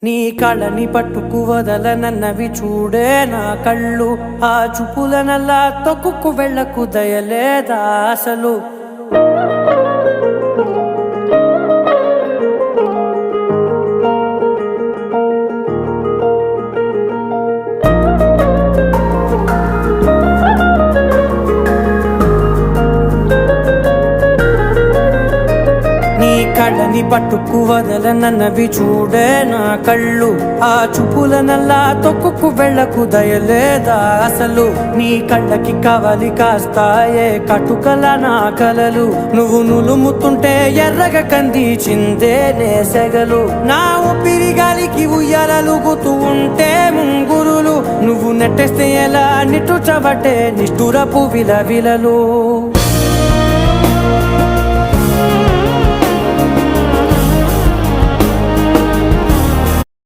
నీ కళని పట్టుకు వదలనన్నవి చూడే నా కళ్ళు, ఆ చూపులనల్లా తొక్కుకు వెళ్ళకు దయలేదా అసలు. కళ్ళని పట్టుకు వదలనన్నవి చూడే నా కళ్ళు, ఆ చూపులనల్లా తొక్కుకు వెళ్ళకు దయలేదా అసలు. నీ కళ్ళకి కవలి కాస్తాయే కటుకల నా కలలు, నువ్వు నులుముతుంటే ఎర్రగ కంది చిందే నేసెగలు. నా ఊపిరి గాలికి ఉయ్యాలలుగుతూ ఉంటే ముంగురులు, నువ్వు నెట్టేస్తే ఎలా నిట్టుచబట్టే నిష్ఠురపు విలవిలలు.